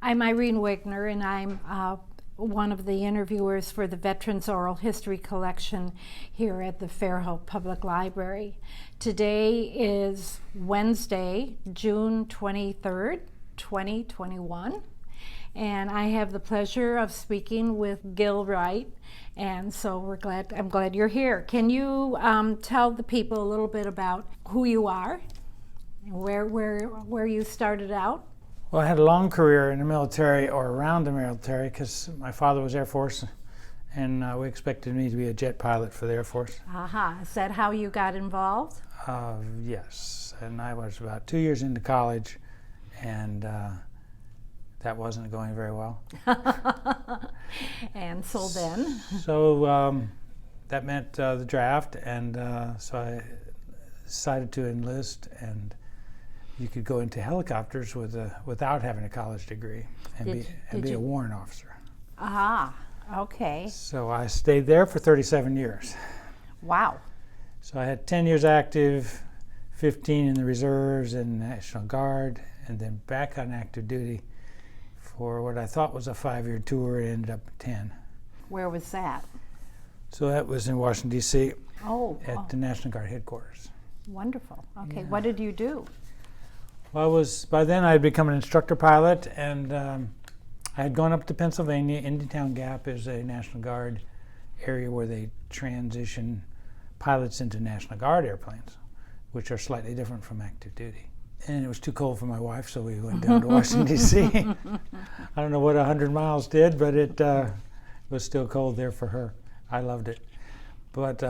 I'm Irene Wegner, and I'm one of the interviewers for the Veterans Oral History Collection here at the Fairhope Public Library. Today is Wednesday, June 23rd, 2021, and I have the pleasure of speaking with Gilbert Wright, and so I'm glad you're here. Can you tell the people a little bit about who you are and where you started out? Well, I had a long career in the military, or around the military, because my father was Air Force, and we expected me to be a jet pilot for the Air Force. Aha, is that how you got involved? Yes, and I was about 2 years into college, and that wasn't going very well. And so then? So that meant the draft, and so I decided to enlist, and you could go into helicopters without having a college degree and be a warrant officer. Ah, okay. So I stayed there for 37 years. Wow. So I had 10 years active, 15 in the reserves and National Guard, and then back on active duty for what I thought was a 5-year tour. It ended up 10. Where was that? So that was in Washington, D.C. At the National Guard headquarters. Wonderful. Okay, Yeah. What did you do? Well, by then I had become an instructor pilot, and I had gone up to Pennsylvania. Indiantown Gap is a National Guard area where they transition pilots into National Guard airplanes, which are slightly different from active duty. And it was too cold for my wife, so we went down to Washington, D.C. I don't know what 100 miles did, but it was still cold there for her. I loved it. But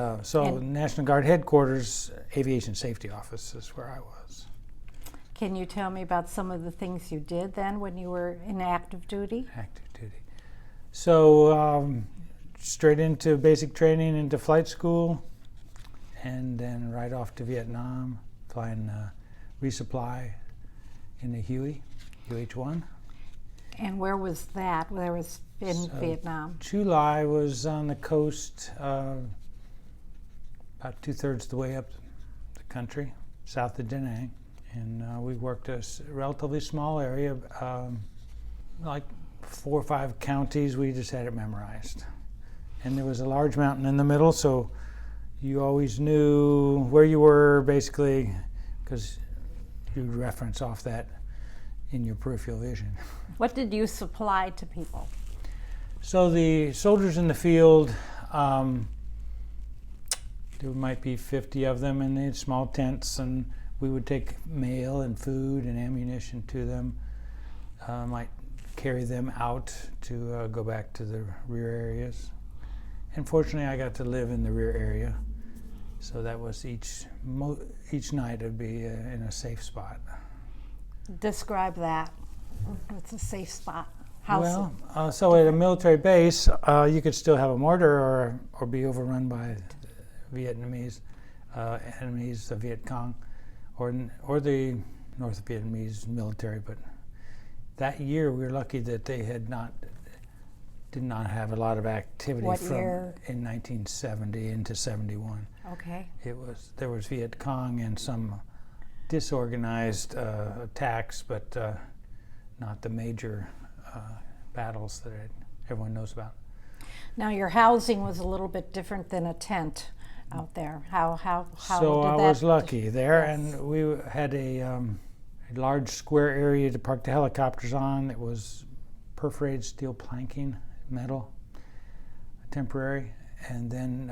National Guard headquarters, Aviation Safety Office is where I was. Can you tell me about some of the things you did then when you were in active duty? Active duty. So straight into basic training, into flight school, and then right off to Vietnam, flying resupply in the Huey, UH-1. And where was that? Where was in Vietnam? Chu Lai was on the coast, about 2/3 the way up the country, south of Da Nang. And we worked a relatively small area, like 4 or 5 counties. We just had it memorized. And there was a large mountain in the middle, so you always knew where you were, basically, because you'd reference off that in your peripheral vision. What did you supply to people? So the soldiers in the field, there might be 50 of them, and they had small tents, and we would take mail and food and ammunition to them. Might carry them out to go back to the rear areas. And fortunately, I got to live in the rear area, so that was each night would be in a safe spot. Describe that. It's a safe spot. So at a military base, you could still have a mortar or be overrun by Vietnamese enemies, the Viet Cong, or the North Vietnamese military. But that year, we were lucky that they did not have a lot of activity in 1970 into 71. Okay. There was Viet Cong and some disorganized attacks, but not the major battles that everyone knows about. Now, your housing was a little bit different than a tent out there. How So did I that was lucky there, Yes. and we had a large square area to park the helicopters on. It was perforated steel planking, metal, temporary, and then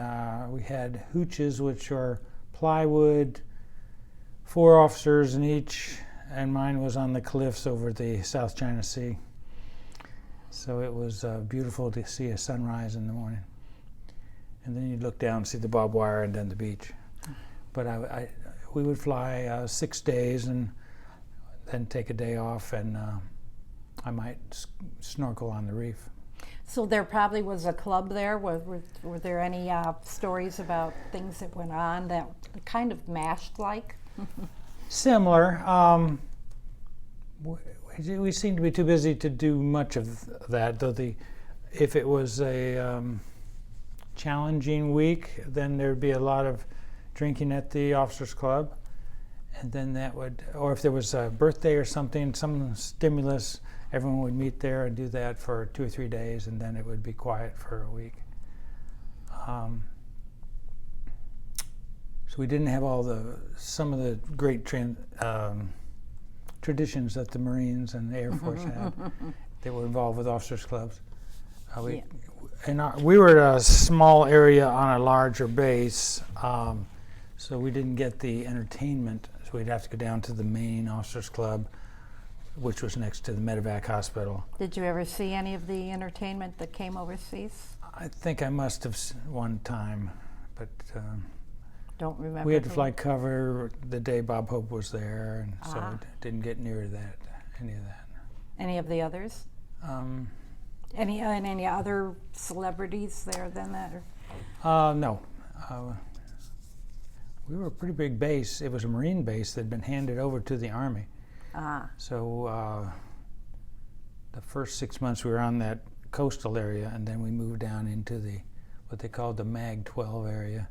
we had hooches, which are plywood, 4 officers in each, and mine was on the cliffs over the South China Sea. So it was beautiful to see a sunrise in the morning. And then you'd look down and see the barbed wire and then the beach. But we would fly 6 days and then take a day off, and I might snorkel on the reef. So there probably was a club there. Were there any stories about things that went on that kind of mashed like? Similar. We seemed to be too busy to do much of that, though if it was a challenging week, then there'd be a lot of drinking at the officers' club, and then that would, or if there was a birthday or something, some stimulus, everyone would meet there and do that for 2 or 3 days, and then it would be quiet for a week. So we didn't have some of the great traditions that the Marines and the Air Force had. They were involved with officers' clubs. We were at a small area on a larger base, so we didn't get the entertainment. So we'd have to go down to the main officers' club, which was next to the medevac hospital. Did you ever see any of the entertainment that came overseas? I think I must have one time, but don't remember. we had to fly cover the day Bob Hope was there, and so I didn't get near that, any of that. Any of the others? Any other celebrities there than that? No. We were a pretty big base. It was a Marine base that had been handed over to the Army. So the first 6 months we were on that coastal area, and then we moved down into what they called the Mag 12 area,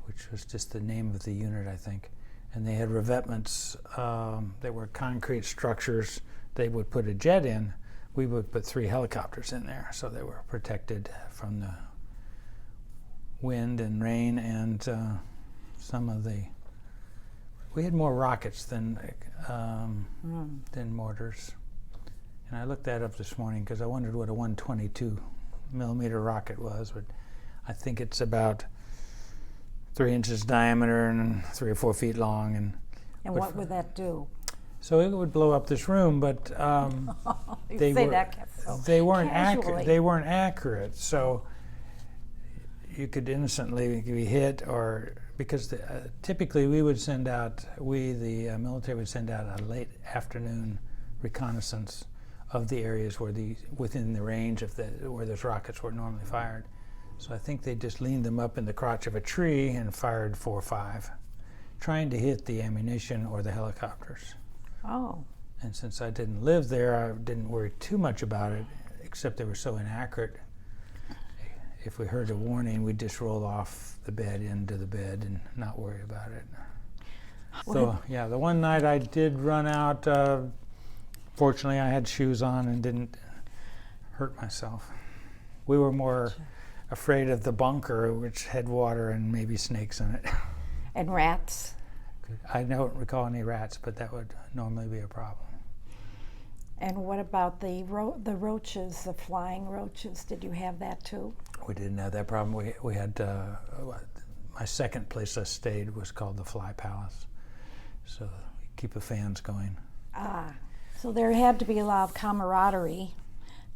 which was just the name of the unit, I think. And they had revetments that were concrete structures. They would put a jet in. We would put 3 helicopters in there, so they were protected from the wind and rain and we had more rockets than mortars. And I looked that up this morning because I wondered what a 122 millimeter rocket was, but I think it's about 3 inches diameter and 3 or 4 feet long. And what would that do? So it would blow up this room, but they weren't accurate. They weren't accurate, so you could innocently be hit, or because typically we would send out, the military would send out a late afternoon reconnaissance of the areas within the range of where those rockets were normally fired. So I think they just leaned them up in the crotch of a tree and fired 4 or 5, trying to hit the ammunition or the helicopters. Oh. And since I didn't live there, I didn't worry too much about it, except they were so inaccurate. If we heard a warning, we'd just roll off the bed into the bed and not worry about it. So, yeah, the one night I did run out, fortunately I had shoes on and didn't hurt myself. We were more afraid of the bunker, which had water and maybe snakes in it. And rats? I don't recall any rats, but that would normally be a problem. And what about the roaches, the flying roaches? Did you have that too? We didn't have that problem. We had, my second place I stayed was called the Fly Palace. So we keep the fans going. So there had to be a lot of camaraderie.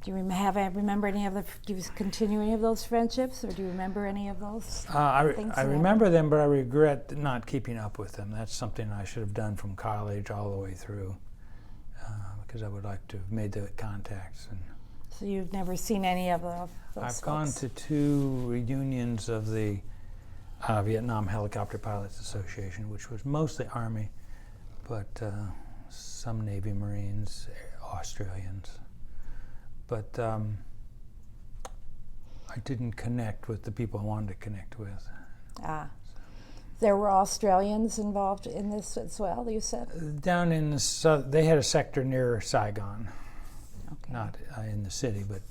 Do you remember any of do you continue any of those friendships, or do you remember any of those things? I remember them, but I regret not keeping up with them. That's something I should have done from college all the way through, because I would like to have made the contacts. So you've never seen any of those I've gone to 2 reunions of the Vietnam Helicopter Pilots Association, which was mostly Army, but some Navy, Marines, Australians. But I didn't connect with the people I wanted to connect with. There were Australians involved in this as well, you said? Down in the they had a sector near Saigon. Okay. Not in the city, but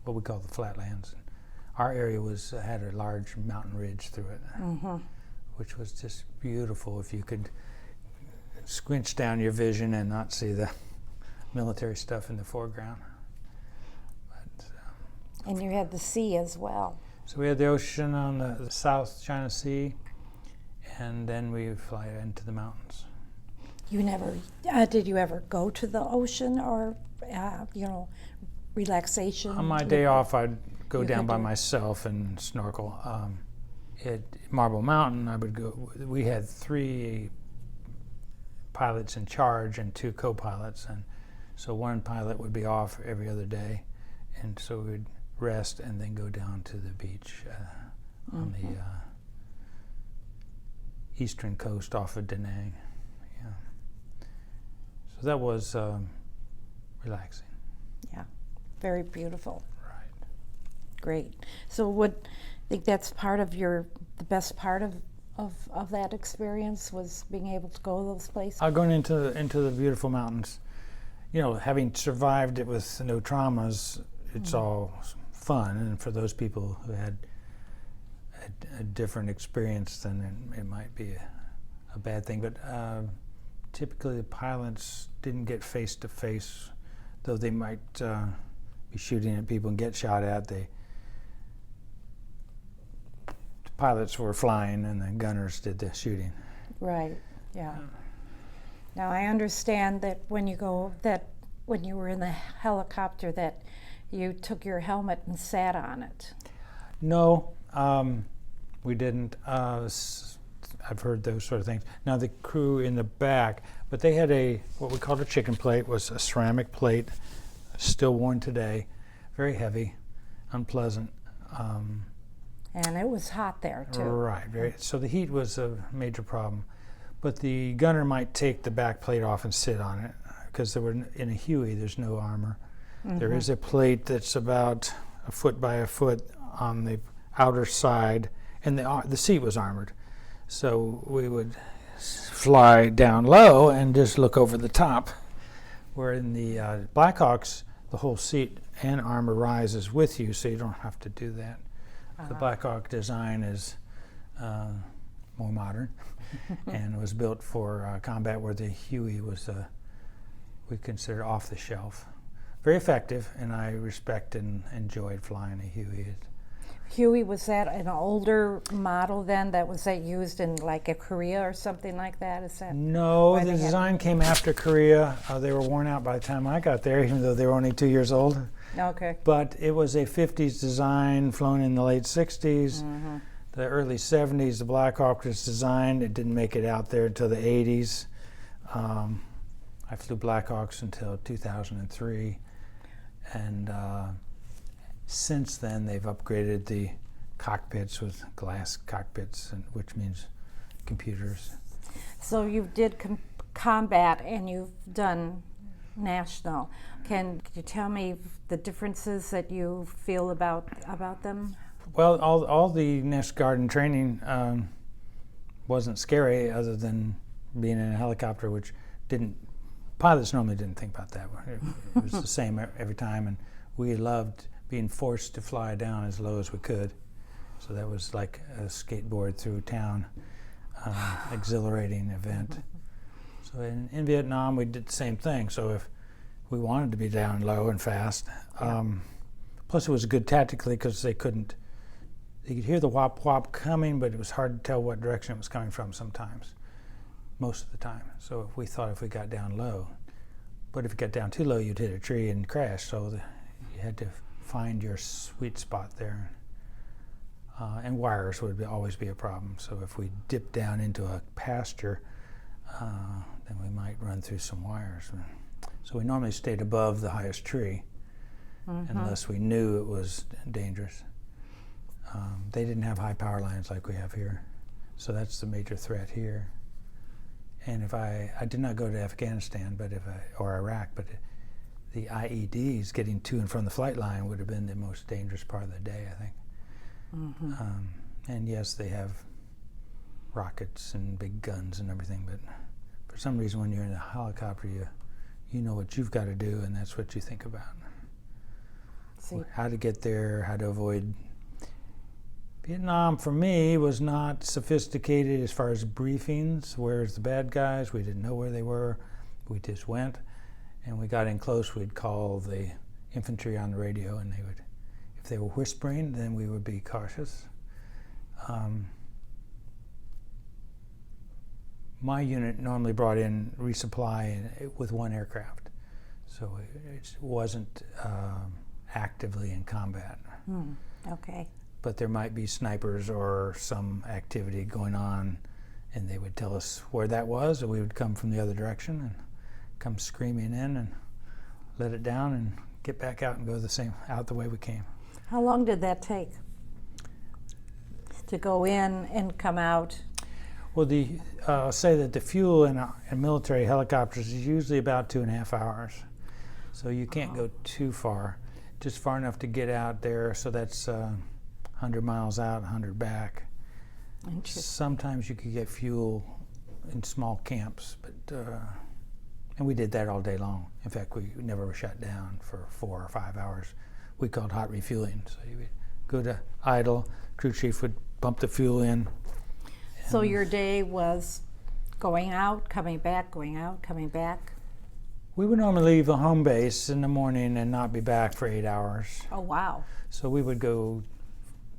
what we call the flatlands. Our area had a large mountain ridge through it, which was just beautiful if you could squinch down your vision and not see the military stuff in the foreground. And you had the sea as well. So we had the ocean on the South China Sea, and then we fly into the mountains. You never, did you ever go to the ocean or, relaxation? On my day off, I'd go down by myself and snorkel. At Marble Mountain, I would go. We had 3 pilots in charge and 2 co-pilots, and so one pilot would be off every other day, and so we'd rest and then go down to the beach on the eastern coast off of Da Nang. Yeah. So that was relaxing. Yeah, very beautiful. Right. Great. So think that's part of the best part of of that experience was being able to go to those places? Going into the beautiful mountains. You know, having survived it with no traumas, it's all fun. And for those people who had a different experience, then it might be a bad thing. But typically the pilots didn't get face to face, though they might be shooting at people and get shot at. The pilots were flying and the gunners did the shooting. Right, yeah. Now I understand that when you were in the helicopter that you took your helmet and sat on it. No, we didn't. I've heard those sort of things. Now the crew in the back, but they had what we called a chicken plate, was a ceramic plate, still worn today, very heavy, unpleasant. And it was hot there too. Right. So the heat was a major problem. But the gunner might take the back plate off and sit on it, because in a Huey there's no armor. There is a plate that's about a foot by a foot on the outer side, and the seat was armored. So we would fly down low and just look over the top. Where in the Blackhawks, the whole seat and armor rises with you, so you don't have to do that. The Blackhawk design is more modern and was built for combat, where the Huey was we consider off the shelf. Very effective, and I respect and enjoyed flying a Huey. Huey, was that an older model then that was used in like a Korea or something like that? Is that No, the design came after Korea. They were worn out by the time I got there, even though they were only 2 years old. Okay. But it was a 50s design, flown in the late 60s. The early 70s, the Black Hawk was designed. It didn't make it out there until the 80s. I flew Black Hawks until 2003. And since then, they've upgraded the cockpits with glass cockpits, which means computers. So you did combat and you've done national. Can you tell me the differences that you feel about them? Well, all the National Guard and training wasn't scary, other than being in a helicopter, which pilots normally didn't think about that. It was the same every time, and we loved being forced to fly down as low as we could. So that was like a skateboard through town, exhilarating event. So in Vietnam, we did the same thing. So if we wanted to be down low and fast, plus it was good tactically, because they could hear the whop whop coming, but it was hard to tell what direction it was coming from sometimes, most of the time. So if we got down low, but if you got down too low, you'd hit a tree and crash. So you had to find your sweet spot there. And wires would always be a problem. So if we dipped down into a pasture, then we might run through some wires. So we normally stayed above the highest tree, unless we knew it was dangerous. They didn't have high power lines like we have here. So that's the major threat here. And if I did not go to Afghanistan, or Iraq, but the IEDs getting to and from the flight line would have been the most dangerous part of the day, I think. And yes, they have rockets and big guns and everything, but for some reason when you're in a helicopter, you know what you've got to do, and that's what you think about. How to get there, how to avoid. Vietnam, for me, was not sophisticated as far as briefings. Where's the bad guys? We didn't know where they were. We just went, and we got in close. We'd call the infantry on the radio, and if they were whispering, then we would be cautious. My unit normally brought in resupply with one aircraft, so it wasn't actively in combat. Okay. But there might be snipers or some activity going on, and they would tell us where that was, and we would come from the other direction and come screaming in and let it down and get back out and go out the way we came. How long did that take to go in and come out? Well, I'll say that the fuel in military helicopters is usually about 2.5 hours. So you can't go too far, just far enough to get out there. So that's 100 miles out, 100 back. Interesting. Sometimes you could get fuel in small camps, but and we did that all day long. In fact, we never were shut down for 4 or 5 hours. We called hot refueling. So you would go to idle, crew chief would pump the fuel in. So your day was going out, coming back, going out, coming back? We would normally leave a home base in the morning and not be back for 8 hours. Oh, wow. So we would go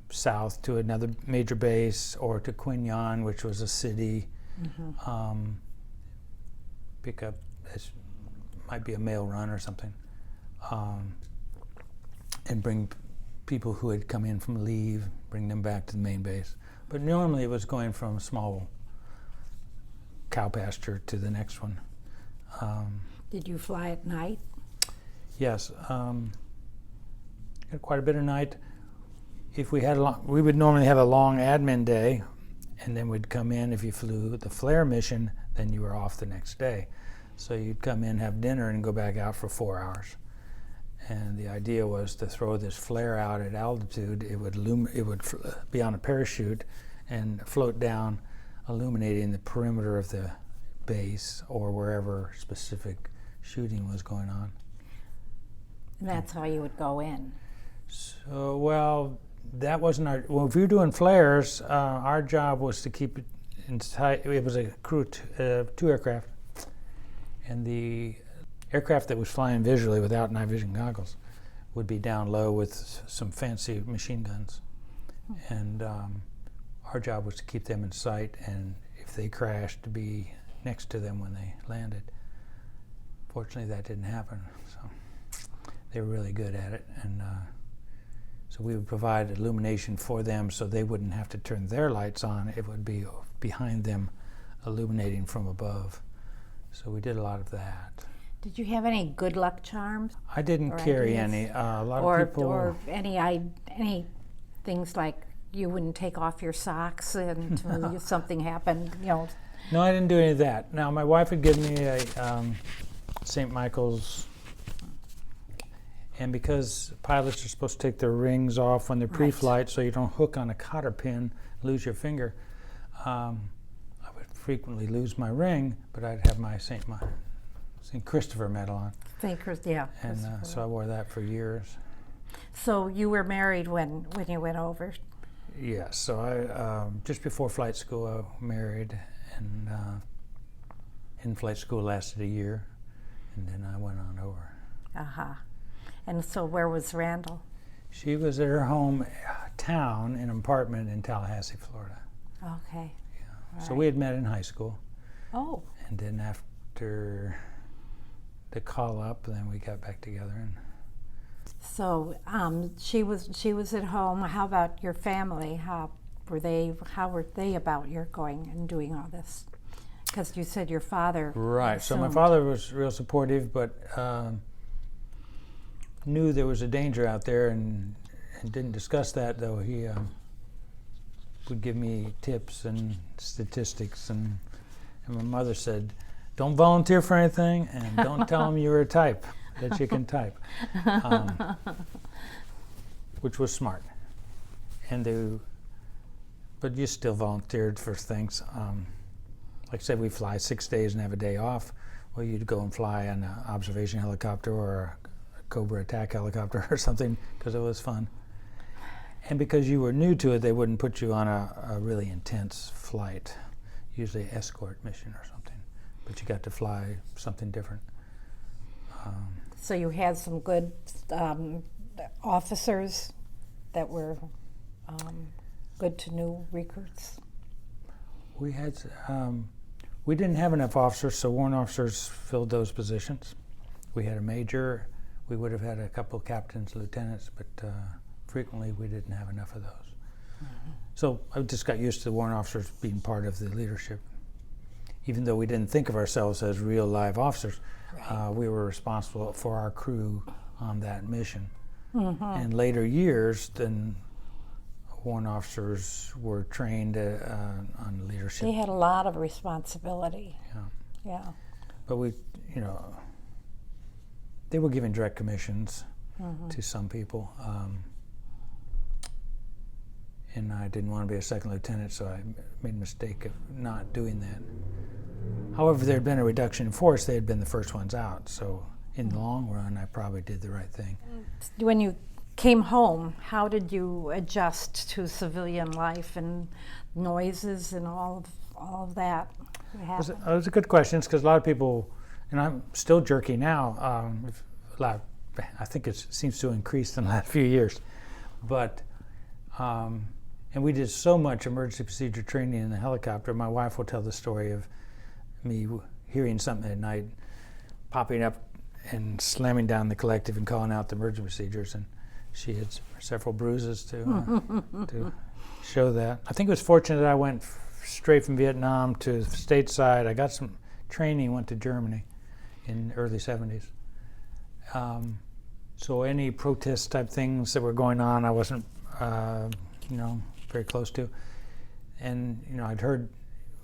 south to another major base or to Quin Yon, which was a city. Pick up, this might be a mail run or something, and bring people who had come in from leave, bring them back to the main base. But normally it was going from a small cow pasture to the next one. Did you fly at night? Yes, had quite a bit of night. If we had we would normally have a long admin day, and then we'd come in. If you flew the flare mission, then you were off the next day. So you'd come in, have dinner, and go back out for 4 hours. And the idea was to throw this flare out at altitude. It would be on a parachute and float down, illuminating the perimeter of the base or wherever specific shooting was going on. And that's how you would go in. So, well, that wasn't our. Well, if we were doing flares, our job was to keep it inside. It was a crew, 2 aircraft, and the aircraft that was flying visually without night vision goggles would be down low with some fancy machine guns, and our job was to keep them in sight, and if they crashed, to be next to them when they landed. Fortunately, that didn't happen. So they were really good at it, and so we would provide illumination for them so they wouldn't have to turn their lights on. It would be behind them, illuminating from above. So we did a lot of that. Did you have any good luck charms? I didn't carry any. A lot of people. Or any things like you wouldn't take off your socks until something happened, you know. No, I didn't do any of that. Now, my wife had given me a St. Michael's, and because pilots are supposed to take their rings off when they're pre-flight so you don't hook on a cotter pin, lose your finger, I would frequently lose my ring, but I'd have my St. Christopher medal on. St. Christopher, yeah. And so I wore that for years. So you were married when you went over? Yes, so I just before flight school I married, and in flight school lasted a year, and then I went on over. And so where was Randall? She was at her home town in an apartment in Tallahassee, Florida. Okay. Yeah. So we had met in high school. Oh. And then after the call up, then we got back together. And so she was at home. How about your family? How were they about your going and doing all this? Because you said your father. Right. So my father was real supportive, but knew there was a danger out there, and didn't discuss that, though he would give me tips and statistics, and my mother said, don't volunteer for anything, and don't tell them you're a type, that you can type, which was smart. But you still volunteered for things. Like I said, we fly 6 days and have a day off. Well, you'd go and fly an observation helicopter or a Cobra attack helicopter or something, because it was fun. And because you were new to it, they wouldn't put you on a really intense flight, usually an escort mission or something. But you got to fly something different. So you had some good officers that were good to new recruits? We had, we didn't have enough officers, so warrant officers filled those positions. We had a major. We would have had a couple of captains, lieutenants, but frequently we didn't have enough of those. So I just got used to the warrant officers being part of the leadership. Even though we didn't think of ourselves as real live officers, we were responsible for our crew on that mission. In later years, then warrant officers were trained on leadership. They had a lot of responsibility. Yeah. But we, they were giving direct commissions to some people. and I didn't want to be a second lieutenant, so I made a mistake of not doing that. However, there had been a reduction in force. They had been the first ones out, so in the long run, I probably did the right thing. When you came home, how did you adjust to civilian life and noises and all of that? It was a good question, because a lot of people, and I'm still jerky now, I think it seems to have increased in the last few years, but and we did so much emergency procedure training in the helicopter. My wife will tell the story of me hearing something at night, popping up and slamming down the collective and calling out the emergency procedures, and she had several bruises to show that. I think it was fortunate that I went straight from Vietnam to stateside. I got some training, went to Germany in the early 70s. So any protest type things that were going on, I wasn't, very close to. And, I'd heard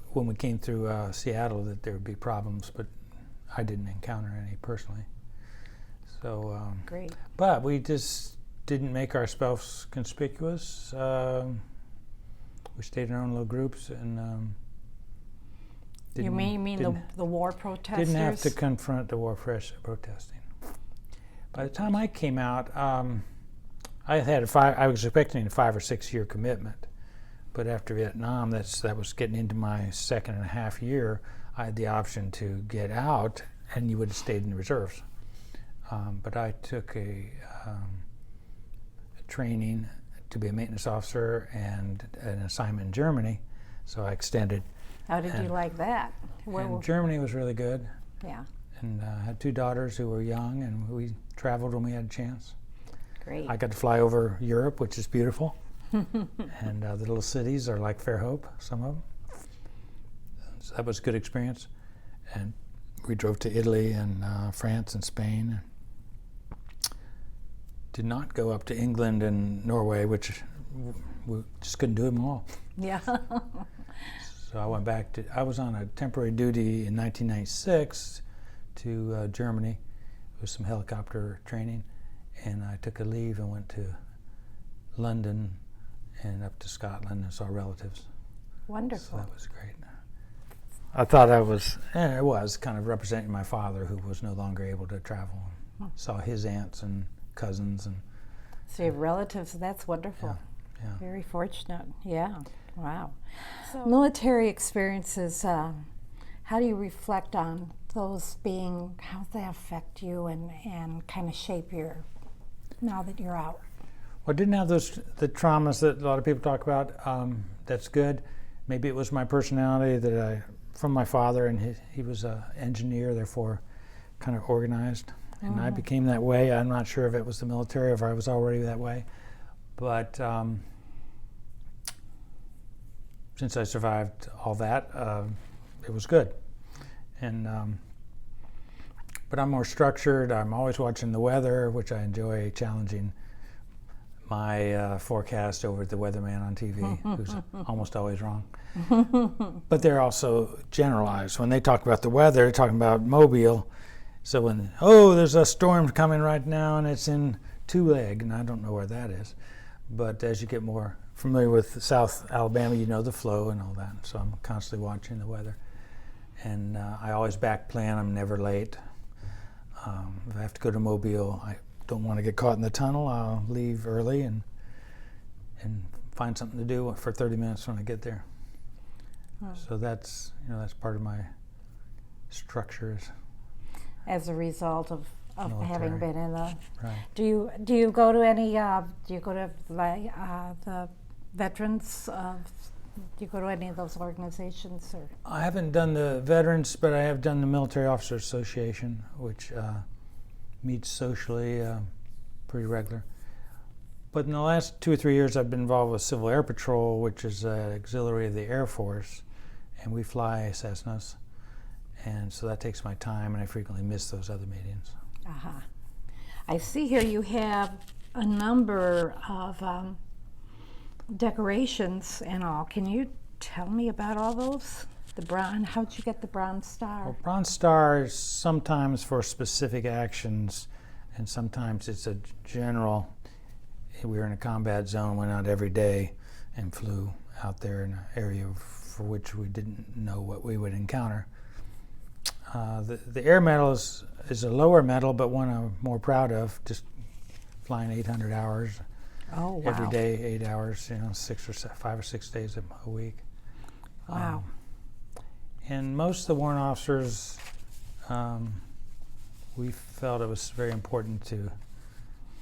when we came through Seattle that there would be problems, but I didn't encounter any personally. So, great. But we just didn't make ourselves conspicuous. We stayed in our own little groups, and you mean the war protesters? Didn't have to confront the war protesting. By the time I came out, I was expecting a 5 or 6 year commitment, but after Vietnam, that was getting into my 2.5 year. I had the option to get out, and you would have stayed in the reserves. But I took a training to be a maintenance officer and an assignment in Germany, so I extended. How did you like that? Germany was really good. Yeah. And I had 2 daughters who were young, and we traveled when we had a chance. Great. I got to fly over Europe, which is beautiful. And the little cities are like Fairhope, some of them. So that was a good experience. And we drove to Italy and France and Spain. Did not go up to England and Norway, which we just couldn't do them all. Yeah. So I went back I was on a temporary duty in 1996 to Germany with some helicopter training, and I took a leave and went to London and up to Scotland and saw relatives. Wonderful. So that was great. I thought it was kind of representing my father, who was no longer able to travel. Saw his aunts and cousins. And so you have relatives, that's wonderful. Yeah. Very fortunate, yeah. Wow. So, military experiences, how do you reflect on those how they affect you and kind of shape now that you're out? Well, I didn't have the traumas that a lot of people talk about. That's good. Maybe it was my personality that from my father, and he was an engineer, therefore kind of organized. And I became that way. I'm not sure if it was the military or if I was already that way. But since I survived all that, it was good. And but I'm more structured. I'm always watching the weather, which I enjoy, challenging my forecast over the weatherman on TV, who's almost always wrong. But they're also generalized. When they talk about the weather, they're talking about Mobile. So when, there's a storm coming right now and it's in Two Leg, and I don't know where that is. But as you get more familiar with South Alabama, you know the flow and all that. So I'm constantly watching the weather. And I always back plan. I'm never late. If I have to go to Mobile, I don't want to get caught in the tunnel. I'll leave early and find something to do for 30 minutes when I get there. So that's part of my structures. As a result of having been in the, right. Do you go to any? Do you go to the veterans? Do you go to any of those organizations? Or? I haven't done the veterans, but I have done the Military Officers Association, which meets socially pretty regular. But in the last 2 or 3 years, I've been involved with Civil Air Patrol, which is an auxiliary of the Air Force, and we fly Cessnas. And so that takes my time, and I frequently miss those other meetings. I see here you have a number of decorations and all. Can you tell me about all those? How'd you get the Bronze Star? Well, Bronze Star is sometimes for specific actions, and sometimes it's a general. We were in a combat zone, went out every day, and flew out there in an area for which we didn't know what we would encounter. The air medal is a lower medal, but one I'm more proud of, just flying 800 hours every day, 8 hours, 5 or 6 days a week. Wow. And most of the warrant officers, we felt it was very important to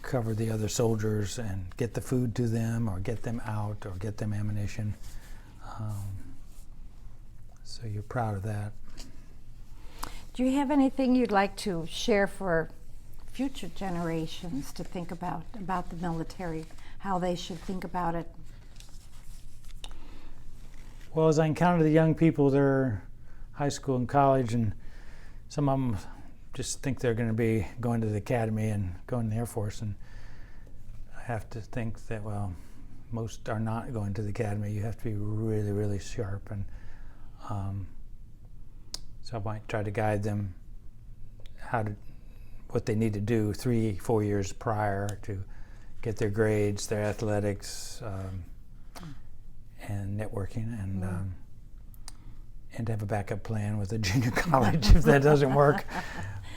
cover the other soldiers and get the food to them, or get them out, or get them ammunition. So you're proud of that. Do you have anything you'd like to share for future generations to think about the military, how they should think about it? Well, as I encounter the young people, they're high school and college, and some of them just think they're going to be going to the academy and going to the Air Force, and I have to think that, well, most are not going to the academy. You have to be really, really sharp, and so I might try to guide them what they need to do 3-4 years prior to get their grades, their athletics, and networking, and to have a backup plan with a junior college if that doesn't work.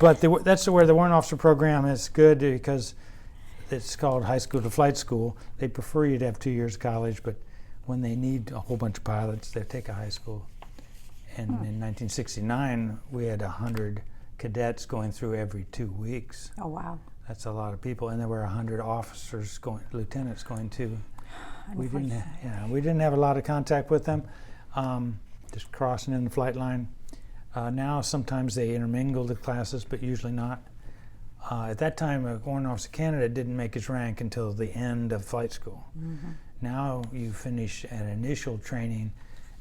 But that's where the warrant officer program is good, because it's called high school to flight school. They prefer you to have 2 years of college, but when they need a whole bunch of pilots, they take a high school. And in 1969, we had 100 cadets going through every 2 weeks. Oh, wow. That's a lot of people, and there were 100 officers lieutenants going too. We didn't have a lot of contact with them, just crossing in the flight line. Now sometimes they intermingle the classes, but usually not. At that time, a warrant officer candidate didn't make his rank until the end of flight school. Mm-hmm. Now you finish an initial training,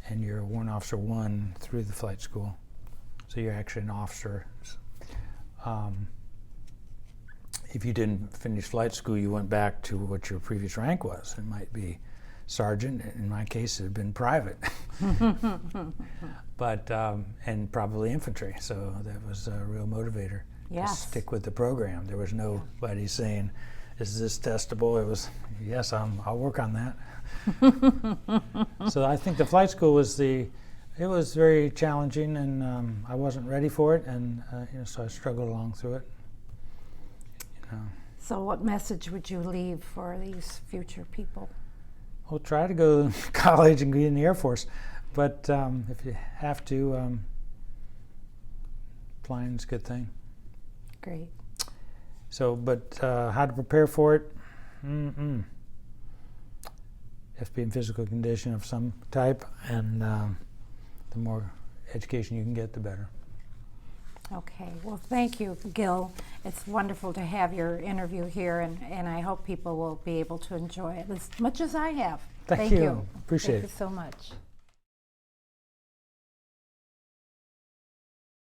and you're a warrant officer 1 through the flight school. So you're actually an officer. If you didn't finish flight school, you went back to what your previous rank was. It might be sergeant. In my case, it had been private. But and probably infantry. So that was a real motivator. Yes. To stick with the program. There was nobody saying, "Is this testable?" It was, "Yes, I'll work on that." So I think the flight school was it was very challenging, and I wasn't ready for it, and so I struggled along through it. So what message would you leave for these future people? Well, try to go to college and get in the Air Force, but if you have to, flying's a good thing. Great. So, but how to prepare for it? You have to be in physical condition of some type, and the more education you can get, the better. Okay. Well, thank you, Gil. It's wonderful to have your interview here, and I hope people will be able to enjoy it as much as I have. Thank you. Appreciate it. Thank you so much.